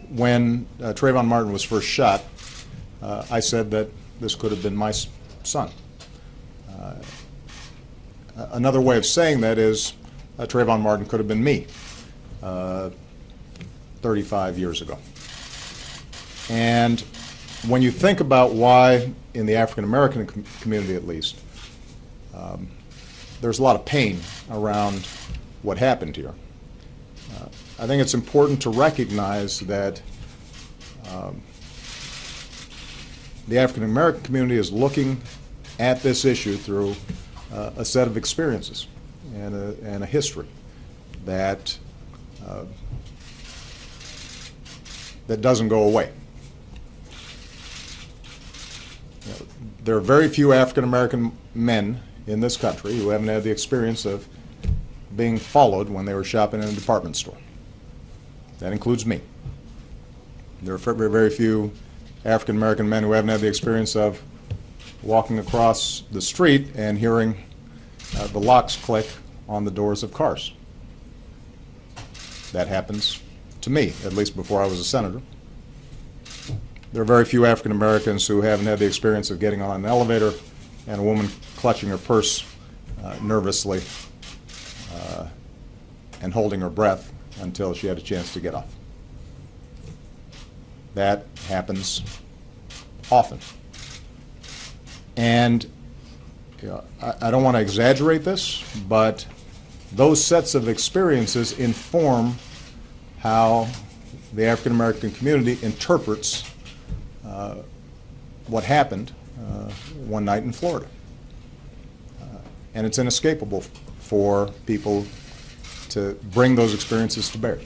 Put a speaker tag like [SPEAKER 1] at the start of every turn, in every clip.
[SPEAKER 1] when Trayvon Martin was first shot, I said that this could have been my son. Another way of saying that is Trayvon Martin could have been me 35 years ago. And when you think about why, in the African American community at least, there's a lot of pain around what happened here, I think it's important to recognize that the African American community is looking at this issue through a set of experiences and a history that that doesn't go away. There are very few African American men in this country who haven't had the experience of being followed when they were shopping in a department store. That includes me. There are very few African American men who haven't had the experience of walking across the street and hearing the locks click on the doors of cars. That happens to me, at least before I was a senator. There are very few African Americans who haven't had the experience of getting on an elevator and a woman clutching her purse nervously and holding her breath until she had a chance to get off. That happens often. And I don't want to exaggerate this, but those sets of experiences inform how the African American community interprets what happened one night in Florida. And it's inescapable for people to bring those experiences to bear.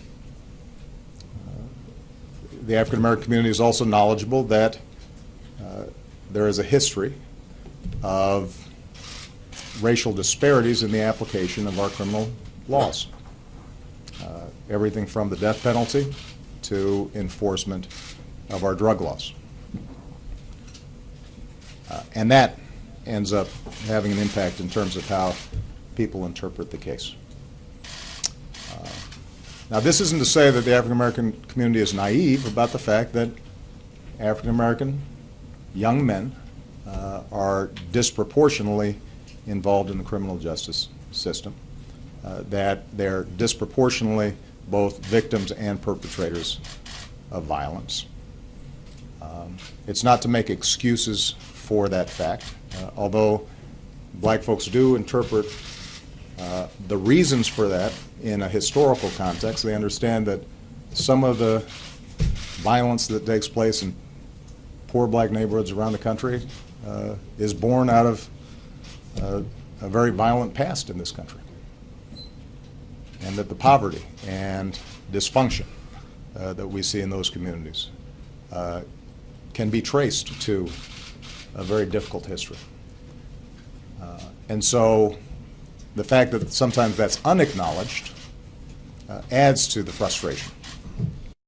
[SPEAKER 1] The African American community is also knowledgeable that there is a history of racial disparities in the application of our criminal laws. Everything from the death penalty to enforcement of our drug laws. And that ends up having an impact in terms of how people interpret the case. Now, this isn't to say that the African American community is naive about the fact that African American young men are disproportionately involved in the criminal justice system, that they're disproportionately both victims and perpetrators of violence. It's not to make excuses for that fact, although black folks do interpret the reasons for that in a historical context. They understand that some of the violence that takes place in poor black neighborhoods around the country is born out of a very violent past in this country, and that the poverty and dysfunction that we see in those communities can be traced to a very difficult history. And so the fact that sometimes that's unacknowledged adds to the frustration.